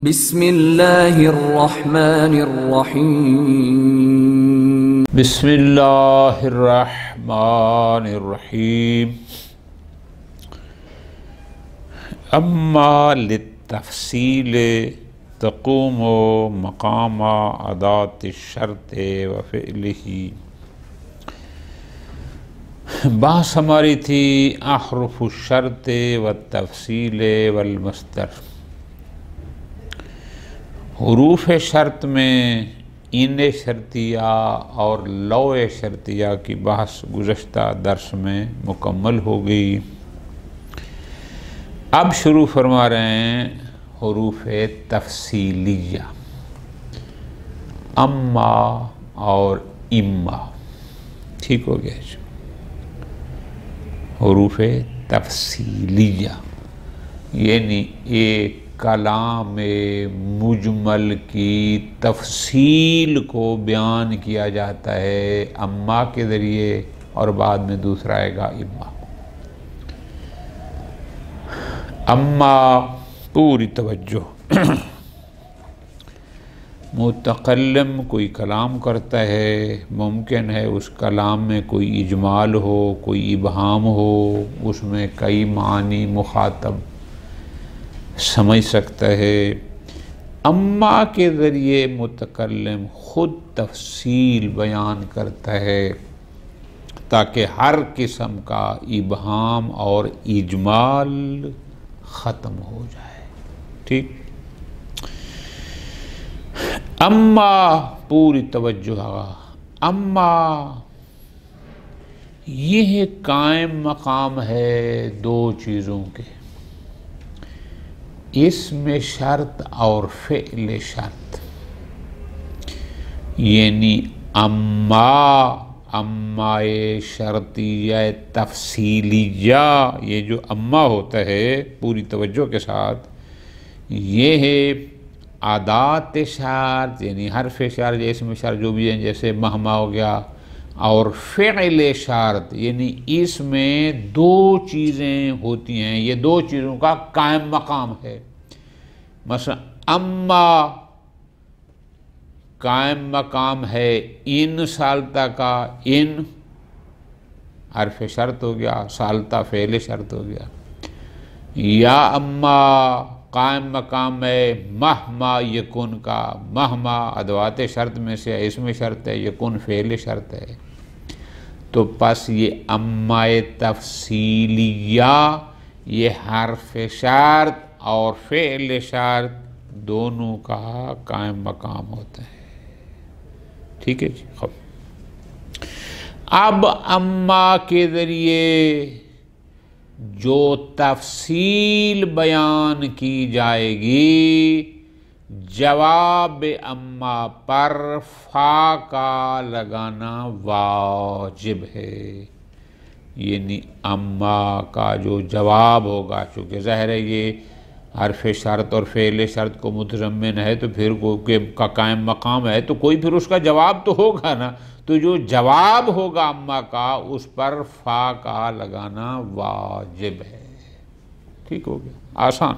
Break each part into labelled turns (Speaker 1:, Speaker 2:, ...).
Speaker 1: بسم اللہ الرحمن الرحیم
Speaker 2: بسم اللہ الرحمن الرحیم اما للتفصیل تقوم مقام اداة الشرط وفعلہ۔ بحث ہماری تھی احرف الشرط والتفصیل والمصدر۔ حروف شرط میں ان شرطیہ اور لو شرطیہ کی بحث گزشتہ درس میں مکمل ہو گئی۔ اب شروع فرما رہے ہیں حروف تفصیلیہ، اما اور اما۔ ٹھیک ہو گیا؟ حروف تفصیلیہ یعنی ایک کلام مجمل کی تفصیل کو بیان کیا جاتا ہے اما کے ذریعے، اور بعد میں دوسرا آئے گا اما۔ اما پوری توجہ، متکلم کوئی کلام کرتا ہے، ممکن ہے اس کلام میں کوئی اجمال ہو، کوئی ابہام ہو، اس میں کئی معنی مخاطب سمجھ سکتا ہے۔ اما کے ذریعے متکلم خود تفصیل بیان کرتا ہے تاکہ ہر قسم کا ابہام اور اجمال ختم ہو جائے۔ ٹھیک؟ اما پوری توجہ، اما یہ قائم مقام ہے دو چیزوں کے، اسم شرط اور فعل شرط۔ یعنی اما شرطیہ تفصیلیہ، یہ جو اما ہوتا ہے پوری توجہ کے ساتھ، یہ ہے ادات شرط یعنی حرف شرط، اسم شرط جو بھی ہیں، جیسے مہما ہو گیا، اور فعل شرط یعنی اس میں دو چیزیں ہوتی ہیں، یہ دو چیزوں کا قائم مقام ہے۔ مثلا اما قائم مقام ہے ان سالتا کا، ان حرف شرط ہو گیا، سالتا فعل شرط ہو گیا۔ یا اما قائم مقام ہے مہما یکن کا، مہما ادوات شرط میں سے اسم شرط ہے، یکن فعل شرط ہے۔ تو پس یہ اما تفصیلیہ یہ حرف شرط اور فعل شرط دونوں کا قائم مقام ہوتا ہے۔ ٹھیک ہے جی؟ اب اما کے ذریعے جو تفصیل بیان کی جائے گی، جواب اما پر فا کا لگانا واجب ہے۔ یعنی اما کا جو جواب ہوگا، چونکہ ظاہر ہے یہ حرف شرط اور فعل شرط کو متضمن ہے، تو پھر کا قائم مقام ہے تو کوئی پھر اس کا جواب تو ہوگا نا، تو جو جواب ہوگا اما کا اس پر فا کا لگانا واجب ہے۔ ٹھیک ہو گیا؟ آسان۔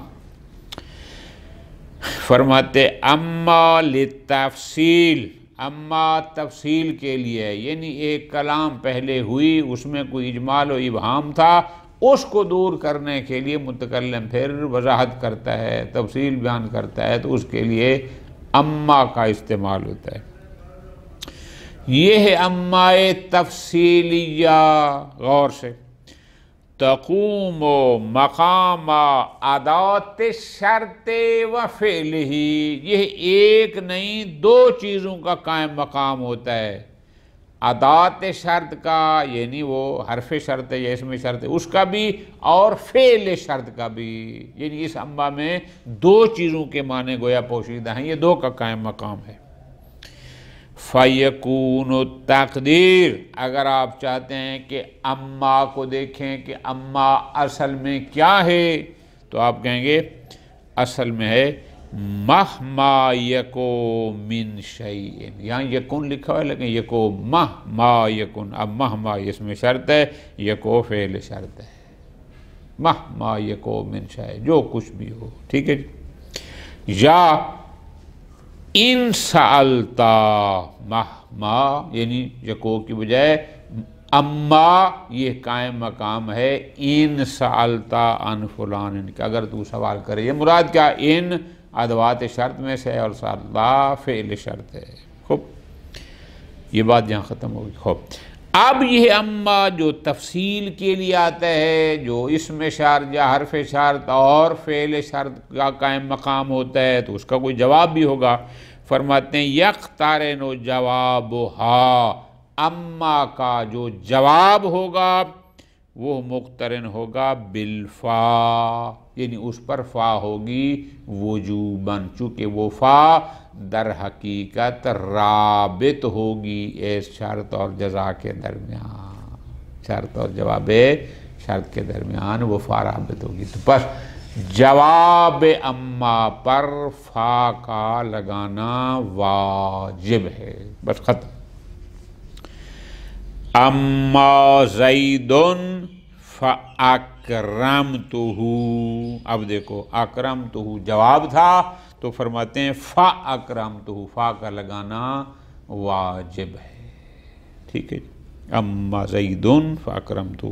Speaker 2: فرماتے اما للتفصیل، اما تفصیل کے لیے، یعنی ایک کلام پہلے ہوئی، اس میں کوئی اجمال و ابہام تھا، اس کو دور کرنے کے لیے متکلم پھر وضاحت کرتا ہے، تفصیل بیان کرتا ہے، تو اس کے لیے اما کا استعمال ہوتا ہے۔ یہ ہے اما تفصیلیہ۔ غور سے، تقوم مقام ادات شرط و فعلہ، یہ ایک نہیں دو چیزوں کا قائم مقام ہوتا ہے۔ ادات شرط کا یعنی وہ حرف شرط ہے یا اسم شرط ہے، اس کا بھی، اور فعل شرط کا بھی، یعنی اس اما میں دو چیزوں کے معنی گویا پوشیدہ ہیں، یہ دو کا قائم مقام ہے۔ فَيَكُونُ التَّقْدِيرُ، اگر آپ چاہتے ہیں کہ اما کو دیکھیں کہ اما اصل میں کیا ہے، تو آپ کہیں گے اصل میں ہے مہما یکو من شیئن، یہاں یکن لکھا ہے لیکن یکو مہما یکن، اب مہما اس میں شرط ہے، یکو فعل شرط ہے۔ مہما یکو من شیئن، جو کچھ بھی ہو۔ ٹھیک ہے جی؟ یا ان سألتا مہما، یعنی یکو کی بجائے اما یہ قائم مقام ہے ان سألتا عن فلان، کہ اگر تو سوال کرے. یہ مراد کیا؟ ان ادوات شرط میں سے اور سألتا فعل شرط ہے. خوب، یہ بات یہاں ختم ہوگی. خوب، اب یہ اما جو تفصیل کے لیے آتا ہے، جو اسم شرط یا حرف شرط اور فعل شرط کا قائم مقام ہوتا ہے، تو اس کا کوئی جواب بھی ہوگا. فرماتے ہیں یقترن جوابھا، اما کا جو جواب ہوگا وہ مقترن ہوگا بالفا، یعنی اس پر فا ہوگی وجوباً، چونکہ وہ فا در حقیقت رابط ہوگی اس شرط اور جزا کے درمیان، شرط اور جواب شرط کے درمیان وہ فا رابط ہوگی. تو بس جواب اما پر فا کا لگانا واجب ہے. بس ختم. اما زیدن فاکرمتہ، اب دیکھو اکرمتہ جواب تھا تو فرماتے ہیں فاکرمتہ، فا کا لگانا واجب ہے. ٹھیک ہے، اما زیدن فاکرمتہ.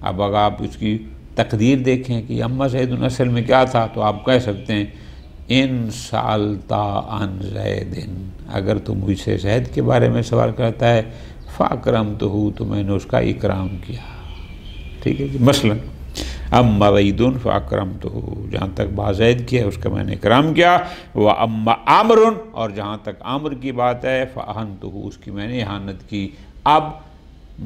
Speaker 2: اب اگر آپ اس کی تقدیر دیکھیں کہ اما زیدن اصل میں کیا تھا، تو آپ کہہ سکتے ہیں ان سألتا عن زید، اگر تو مجھ سے زید کے بارے میں سوال کرتا ہے فاکرمتہ، تو میں نے اس کا اکرام کیا. ٹھیک ہے جی. مثلا اما زید فاکرمتہ، جہاں تک با زید کی ہے اس کا میں نے اکرام کیا. واما عامر، اور جہاں تک عامر کی بات ہے فاہنتہ، اس کی میں نے اہانت کی. اب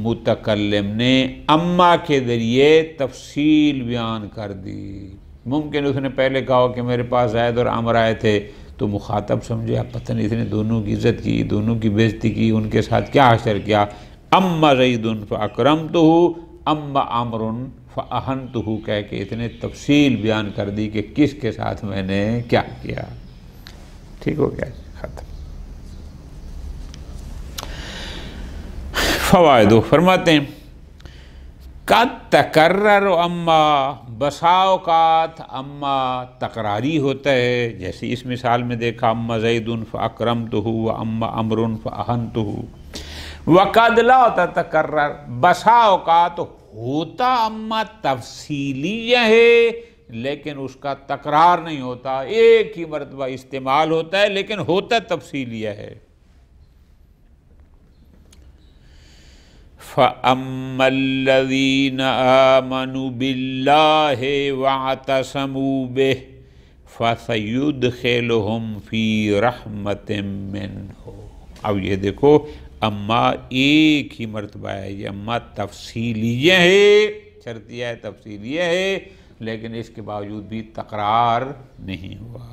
Speaker 2: متکلم نے اما کے ذریعے تفصیل بیان کر دی. ممکن اس نے پہلے کہا کہ میرے پاس زید اور عامر آئے تھے، تو مخاطب سمجھے اب پتہ نہیں اس نے دونوں کی عزت کی، دونوں کی بےزتی کی، ان کے ساتھ کیا حشر کیا. اما زید فاکرمتہ اما عامر فاہنتہ کہہ کے اتنے تفصیل بیان کر دی کہ کس کے ساتھ میں نے کیا کیا. ٹھیک ہو گیا، ختم. فوائد فرماتے ہیں قد تکرر اما، بسا اوقات اما تکراری ہوتا ہے، جیسے اس مثال میں دیکھا اما زید فاکرمتہ واما عمر فاہنتہ. وقد لا تتکرر، بسا اوقات ہوتا اما تفصیلی ہے لیکن اس کا تکرار نہیں ہوتا، ایک ہی مرتبہ استعمال ہوتا ہے لیکن ہوتا تفصیلیہ ہے. فَأَمَّا الَّذِينَ آمَنُوا بِاللَّهِ وَاعْتَصَمُوا بِهِ فَسَيُدْخِلُهُمْ فِي رَحْمَةٍ مِّنْهُ. اب یہ دیکھو اما ایک ہی مرتبہ ہے، یہ اما تفصیلیہ ہے، شرطیہ ہے، تفصیلیہ ہے، لیکن اس کے باوجود بھی تکرار نہیں ہوا.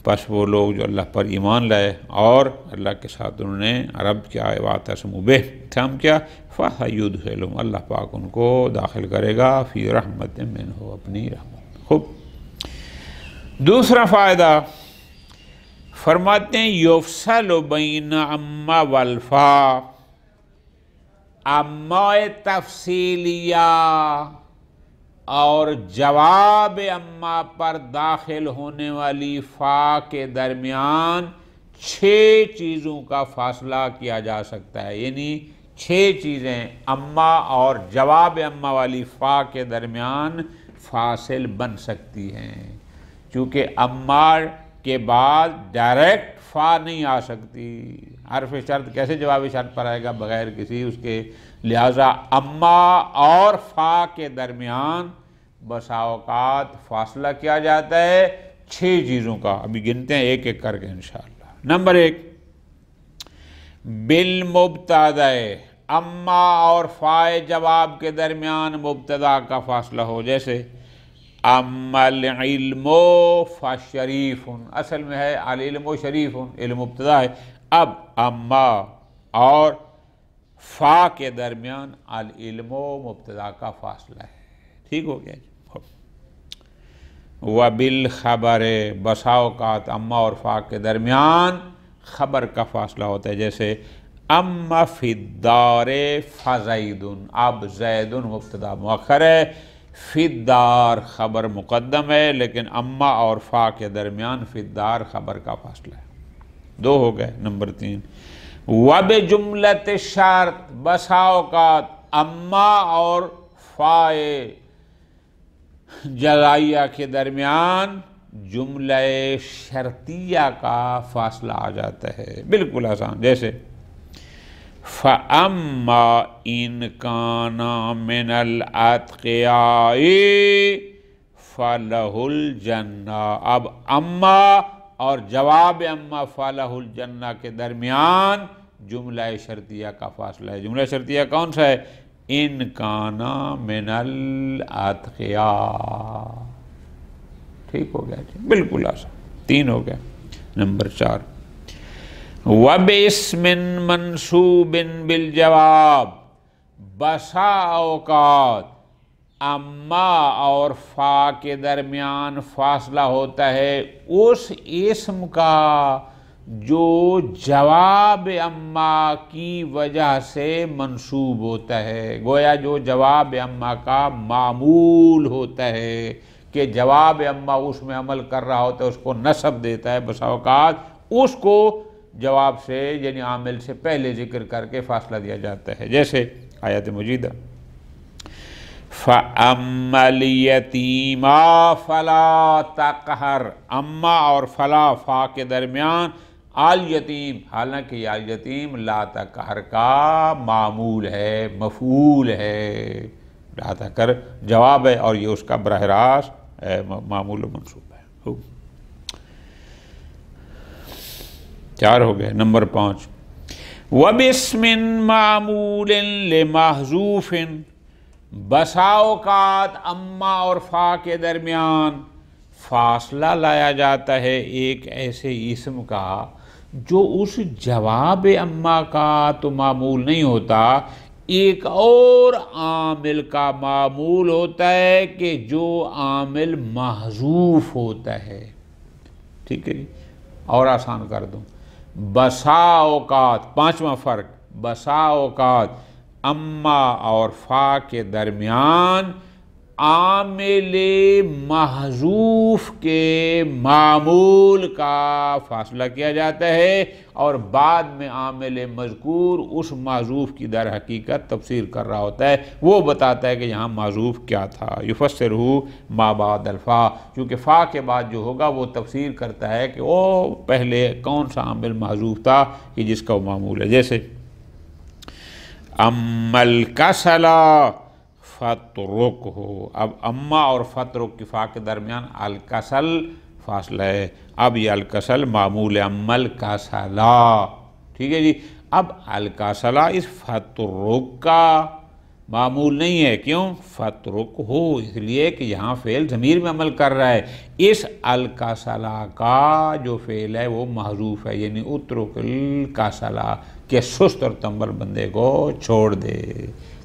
Speaker 2: پس وہ لوگ جو اللہ پر ایمان لائے اور اللہ کے ساتھ انہوں نے عرب کیا، واعتصموا بہ، تھام کیا، فَسَيُدْخِلُهُمْ، اللہ پاک ان کو داخل کرے گا فی رحمت منہ، اپنی رحمت. خوب. دوسرا فائدہ فرماتے ہیں یفصل بین اما والفا، اما تفصیلیہ اور جواب اما پر داخل ہونے والی فا کے درمیان 6 چیزوں کا فاصلہ کیا جا سکتا ہے. یعنی 6 چیزیں اما اور جواب اما والی فا کے درمیان فاصل بن سکتی ہیں، چونکہ اما کے بعد ڈائریکٹ فا نہیں آ سکتی. حرف شرط کیسے جواب شرط پر آئے گا بغیر کسی اس کے، لہذا اما اور فا کے درمیان بسا اوقات فاصلہ کیا جاتا ہے 6 چیزوں کا. ابھی گنتے ہیں ایک ایک کر کے انشاءاللہ. نمبر 1 بالمبتدا، اما اور فا جواب کے درمیان مبتدا کا فاصلہ ہو، جیسے اما العلم فشریف، اصل میں ہے العلم شریف، علم مبتدا ہے. اب اما اور فا کے درمیان العلم مبتدا کا فاصلہ ہے. ٹھیک ہو گیا. وبالخبر، بسا اوقات اما اور فا کے درمیان خبر کا فاصلہ ہوتا ہے، جیسے اما فی الدار فزید، اب زید مبتدا مؤخر ہے، فی الدار خبر مقدم ہے، لیکن اما اور فا کے درمیان فی الدار خبر کا فاصلہ ہے۔ دو ہو گئے۔ نمبر 3، وَبِجُمْلَةِ الشَّرْط، بسا اوقات اما اور فائے جزائیہ کے درمیان جملہ شرطیہ کا فاصلہ آ جاتا ہے، بالکل آسان، جیسے فَأَمَّا إِنْ كَانَ مِنَ الْأَتْقِيَاءِ فَلَهُ الْجَنَّةُ۔ اب اما اور جواب اما فَلَهُ الْجَنَّةُ کے درمیان جملہ شرطیہ کا فاصلہ ہے۔ جملہ شرطیہ کون سا ہے؟ ان کانا من الاتقیاء۔ ٹھیک ہو گیا جی، بالکل آسان، 3 ہو گیا۔ نمبر 4، وَبِاسْمٍ مَنْصُوبٍ بِالْجَوَابِ، بسا اوقات اما اور فا کے درمیان فاصلہ ہوتا ہے اس اسم کا جو جواب اما کی وجہ سے منصوب ہوتا ہے، گویا جو جواب اما کا معمول ہوتا ہے، کہ جواب اما اس میں عمل کر رہا ہوتا ہے، اس کو نصب دیتا ہے، بسا اوقات اس کو جواب سے یعنی عامل سے پہلے ذکر کر کے فاصلہ دیا جاتا ہے، جیسے آیت مجیدہ فَأَمَّا الْيَتِيمَ فَلَا تَقْهَرْ، اما اور فلا فا کے درمیان الیتیم، حالانکہ یہ الیتیم لا تقہر کا معمول ہے، مفعول ہے، لا تقہر جواب ہے اور یہ اس کا براہ راست معمول و منصوب ہے۔ 4 ہو گئے۔ نمبر 5، وَبِاسْمٍ مَعْمُولٍ لِمَحْذُوفٍ، بسا اوقات اما اور فا کے درمیان فاصلہ لایا جاتا ہے ایک ایسے اسم کا جو اس جواب اما کا تو معمول نہیں ہوتا، ایک اور عامل کا معمول ہوتا ہے کہ جو عامل محذوف ہوتا ہے۔ ٹھیک ہے جی، اور آسان کر دوں، بسا اوقات 5واں فرق، بسا اوقات اما اور فا کے درمیان عامل محذوف کے معمول کا فاصلہ کیا جاتا ہے اور بعد میں عامل مذکور اس محذوف کی در حقیقت تفسیر کر رہا ہوتا ہے، وہ بتاتا ہے کہ یہاں محذوف کیا تھا۔ یفسرہ ما بعد الفا، کیونکہ فا کے بعد جو ہوگا وہ تفسیر کرتا ہے کہ وہ پہلے کون سا عامل محذوف تھا کہ جس کا وہ معمول ہے، جیسے اما الکسل فَاتْرُكْهُ، اب اما اور فَاتْرُك کی فا کے درمیان الکسل فاصلہ ہے، اب یہ الکسل معمول اما الکسلا، ٹھیک ہے جی۔ اب الکسلا اس فَاتْرُك کا معمول نہیں ہے، کیوں؟ فَاتْرُكْهُ، اس لیے کہ یہاں فعل ضمیر میں عمل کر رہا ہے، اس الکسلا کا جو فعل ہے وہ محذوف ہے، یعنی اترک الکسلا، کہ سست اور تنبل بندے کو چھوڑ دے۔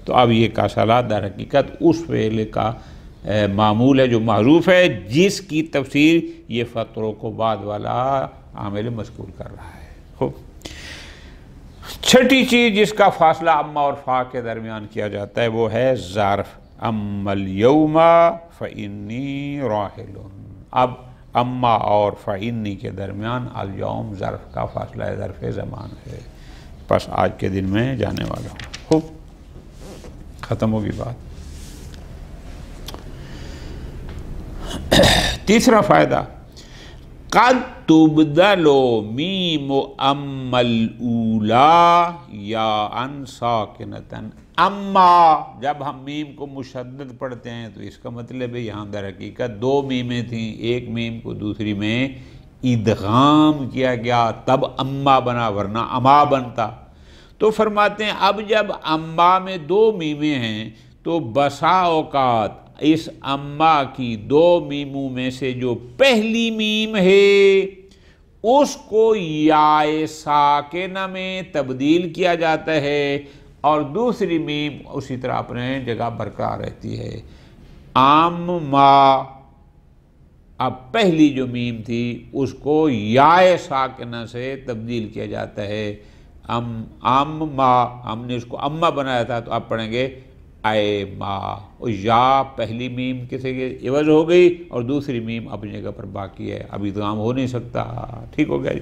Speaker 2: تو اب یہ کاسلا در حقیقت اس فعل کا معمول ہے جو محذوف ہے، جس کی تفسیر یہ فَاتْرُك کو بعد والا عامل مذکور کر رہا ہے۔ خوب، 6ٹھی چیز جس کا فاصلہ اما اور فا کے درمیان کیا جاتا ہے وہ ہے ظرف، اما اليوم فإنی راحل، اب اما اور فإنی کے درمیان اليوم ظرف کا فاصلہ ہے، ظرف زمان ہے، بس آج کے دن میں جانے والا ہوں۔ خوب، ختم ہوگی بات۔ تیسرا فائدہ، قد تبدل میم اما الاولی یا ان ساکنتن، اما جب ہم میم کو مشدد پڑھتے ہیں تو اس کا مطلب ہے یہاں در حقیقت 2 میمیں تھیں، ایک میم کو دوسری میں ادغام کیا گیا تب اما بنا، ورنہ اما بنتا۔ تو فرماتے ہیں اب جب اما میں 2 میمیں ہیں تو بسا اوقات اس اما کی 2 میموں میں سے جو پہلی میم ہے اس کو یا ساکنہ میں تبدیل کیا جاتا ہے اور دوسری میم اسی طرح اپنے جگہ برقرار رہتی ہے۔ اما، اب پہلی جو میم تھی اس کو یا ساکنہ سے تبدیل کیا جاتا ہے، ہم نے اس کو اما بنایا تھا تو اب پڑھیں گے اے ما، یا پہلی میم کسی کے عوض ہو گئی اور دوسری میم اپنی جگہ پر باقی ہے، اب ادغام ہو نہیں سکتا، ٹھیک ہو گیا جی۔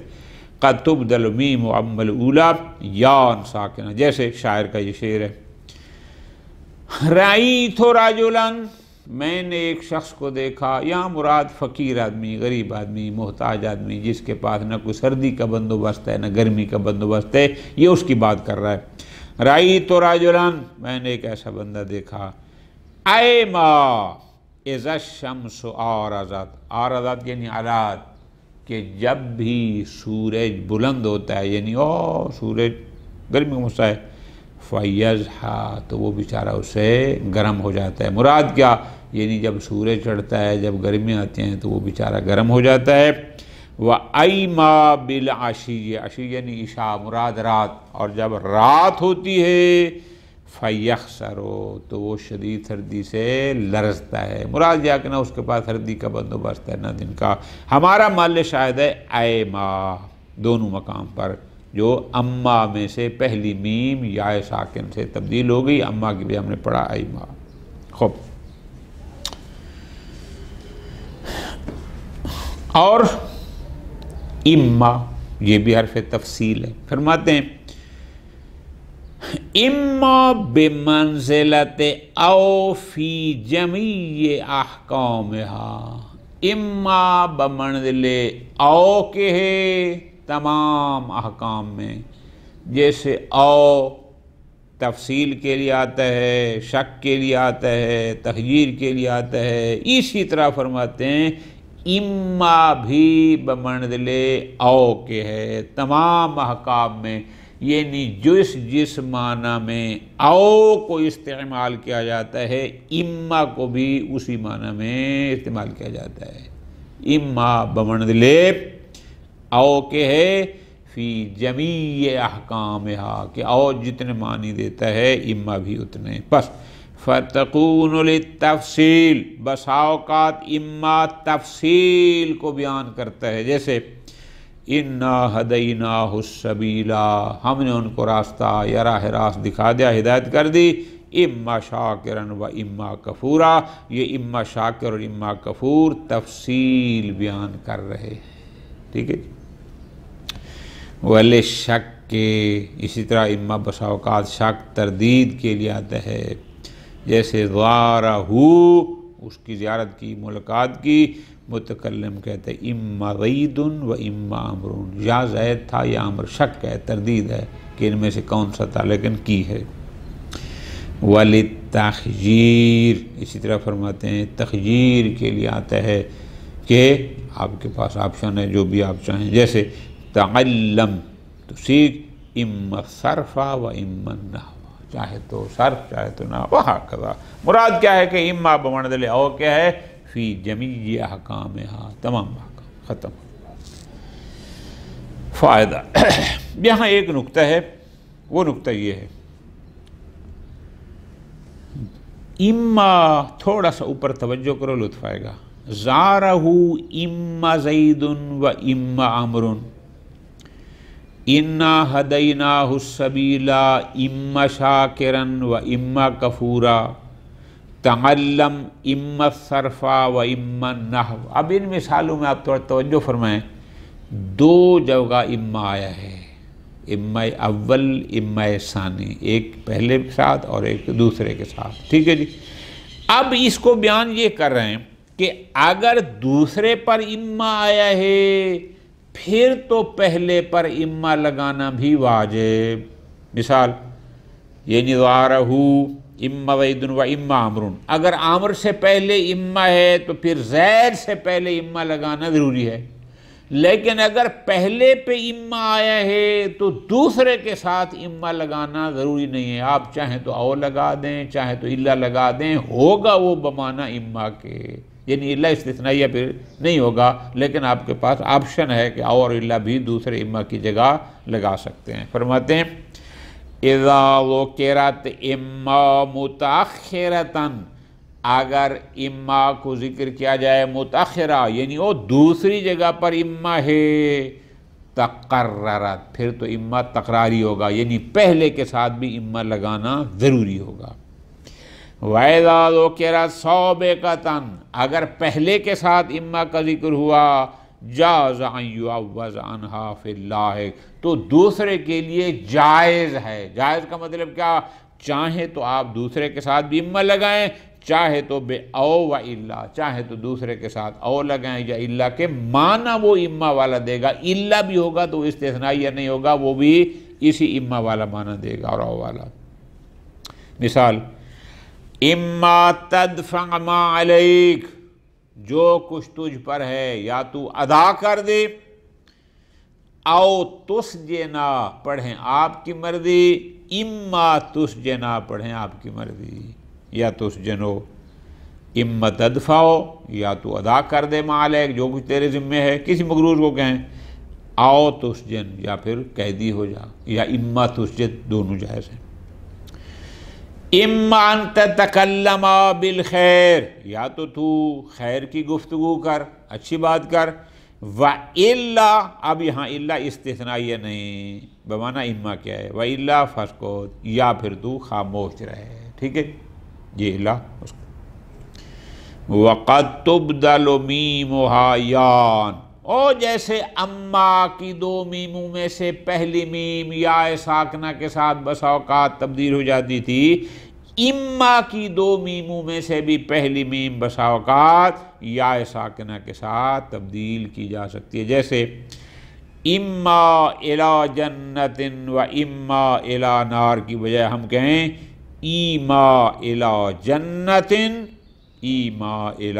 Speaker 2: قد تبدل میم و اما الاولی یا ساکنہ، جیسے شاعر کا یہ شعر ہے، رأیت رجلا، میں نے ایک شخص کو دیکھا، یہاں مراد فقیر آدمی، غریب آدمی، محتاج آدمی، جس کے پاس نہ کوئی سردی کا بندوبست ہے نہ گرمی کا بندوبست ہے، یہ اس کی بات کر رہا ہے۔ رأیت رجلا، میں نے ایک ایسا بندہ دیکھا، اے ما اذا الشمس آرزت، آرزت یعنی علات، کہ جب بھی سورج بلند ہوتا ہے، یعنی سورج گرمی کا موسم ہے، فیضحا، تو وہ بیچارہ اسے گرم ہو جاتا ہے۔ مراد کیا؟ یعنی جب سورج چڑھتا ہے، جب گرمی آتی ہیں تو وہ بیچارہ گرم ہو جاتا ہے۔ وَأَيْمَا بِالْعَشِيِّ، عشی یعنی عشاء، مراد رات، اور جب رات ہوتی ہے فَيَخْسَرُ، تو وہ شدید سردی سے لرزتا ہے، مراد یہ کہ نہ اس کے پاس سردی کا بندوبست ہے نہ دن کا۔ ہمارا محل شاہد ہے ایما، دونوں مقام پر، جو اما میں سے پہلی میم یا ساکن سے تبدیل ہو گئی، اما کی بھی ہم نے پڑھا ایما۔ خوب، اور اما یہ بھی حرف تفصیل ہے، فرماتے ہیں اما بمنزلت او فی جمیع احکامها، اما بمنزل او کے ہے تمام احکام میں، جیسے او تفصیل کے لیے آتا ہے، شک کے لیے آتا ہے، تخییر کے لیے آتا ہے، اسی طرح فرماتے ہیں اما بھی بمنزل او کے ہے تمام احکام میں، یعنی جس معنی میں او کو استعمال کیا جاتا ہے، اما کو بھی اسی معنی میں استعمال کیا جاتا ہے۔ اما بمنزل او کے ہے فی جمیع احکامہا، کہ او جتنے معنی دیتا ہے اما بھی اتنے۔ پس فتقون للتفصیل، بسا اوقات اما تفصیل کو بیان کرتا ہے، جیسے انا ہدیناہ السبیلا، ہم نے ان کو راستہ یا راہ راست دکھا دیا، ہدایت کر دی، اما شاکرا و اما کفورا، یہ اما شاکر اور اما کفور تفصیل بیان کر رہے ہیں، ٹھیک ہے جی۔ ولی شک کے، اسی طرح اما بسا اوقات شک تردید کے لیے آتا ہے، جیسے زارہ، اس کی زیارت کی، ملاقات کی، متکلم کہتے ہیں اما زید و اما عمر، یا زید تھا یا عمر، شک ہے، تردید ہے کہ ان میں سے کون سا تھا، لیکن کی ہے۔ وللتخییر، اسی طرح فرماتے ہیں تخییر کے لیے آتا ہے کہ آپ کے پاس آپشن ہے، جو بھی آپ چاہیں، جیسے تعلم، تو سیکھ، اما صرف و اما نحو، چاہے تو صرف چاہے تو نحو، وہکذا۔ مراد کیا ہے کہ اما بمنزل او کیا ہے فی جمیع احکامہا، تمام احکام، ختم۔ فائدہ، یہاں ایک نکتہ ہے، وہ نکتہ یہ ہے، اما تھوڑا سا اوپر توجہ کرو، لطف آئے گا، زارہ اما زید و اما عمر، انا ہدیناہ السبیلا اما شاکرا و اما کفورا، تعلم اما الصرف و اما النحو۔ اب ان مثالوں میں آپ تھوڑا توجہ فرمائیں، دو جگہ اما آیا ہے، اما اول، اما ثانی، ایک پہلے کے ساتھ اور ایک دوسرے کے ساتھ، ٹھیک ہے جی۔ اب اس کو بیان یہ کر رہے ہیں کہ اگر دوسرے پر اما آیا ہے پھر تو پہلے پر اما لگانا بھی واجب۔ مثال، یعنی زارہ اما زید و اما عمر، اگر عامر سے پہلے اما ہے تو پھر زید سے پہلے اما لگانا ضروری ہے، لیکن اگر پہلے پہ اما آیا ہے تو دوسرے کے ساتھ اما لگانا ضروری نہیں ہے، آپ چاہیں تو او لگا دیں، چاہے تو الا لگا دیں، ہوگا وہ بمعنی اما کے، یعنی الا استثنائیہ پھر نہیں ہوگا، لیکن آپ کے پاس آپشن ہے کہ او اور الا بھی دوسرے اما کی جگہ لگا سکتے ہیں۔ فرماتے ہیں اذا ذکرت اما متاخرتاً، اگر اما کو ذکر کیا جائے متاخرہ، یعنی وہ دوسری جگہ پر اما ہے، تقررت، پھر تو اما تقراری ہوگا، یعنی پہلے کے ساتھ بھی اما لگانا ضروری ہوگا۔ وَإِذَا ذُكِرَ سَابِقَةً اگر پہلے کے ساتھ اما کا ذکر ہوا جاز ان یعوض عنہا فی اللاحق تو دوسرے کے لیے جائز ہے. جائز کا مطلب کیا؟ چاہے تو آپ دوسرے کے ساتھ بھی اما لگائیں، چاہے تو بے او و الا، چاہے تو دوسرے کے ساتھ او لگائیں یا الا کے معنی وہ اما والا دے گا. الا بھی ہوگا تو استثنائیہ نہیں ہوگا، وہ بھی اسی اما والا معنی دے گا اور او والا. مثال اما تدفع ما علیک جو کچھ تجھ پر ہے یا تو ادا کر دے، او تسجنا پڑھیں آپ کی مرضی، اما تسجنا پڑھیں آپ کی مرضی یا تسجنو. اما تدفعو یا تو ادا کر دے ما علیک جو کچھ تیرے ذمے ہے، کسی مقرور کو کہیں، او تسجن یا پھر قیدی ہو جا، یا اما تسجد دونوں جائز ہیں. اما ان تتکلم بالخیر یا تو خیر کی گفتگو کر، اچھی بات کر. وَإِلَّا اب یہاں الا استثنائیہ نہیں، بمعنی اما کیا ہے، وَإِلَّا فَاسْكُتْ یا پھر تو خاموش رہے. ٹھیک ہے، یہ الا. وَقَدْ تُبْدَلُ مِيمُهَا یان اور جیسے اما کی دو میموں میں سے پہلی میم یا ساکنہ کے ساتھ بسا اوقات تبدیل ہو جاتی تھی، اما کی دو میموں میں سے بھی پہلی میم بسا اوقات یا ساکنہ کے ساتھ تبدیل کی جا سکتی ہے. جیسے اما الی جنت و اما الی نار کی بجائے ہم کہیں ایما الی جنت ایما الی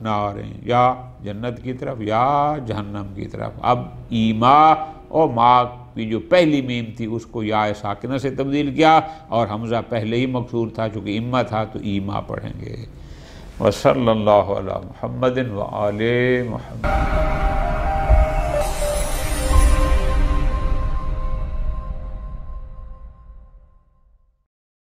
Speaker 2: نار، یا جنت کی طرف یا جہنم کی طرف. اب ایما اور ما کی جو پہلی میم تھی اس کو یا ساکنہ سے تبدیل کیا، اور حمزہ پہلے ہی مکسور تھا چونکہ اما تھا تو ایما پڑھیں گے. وصلی اللہ علی محمد و آل محمد.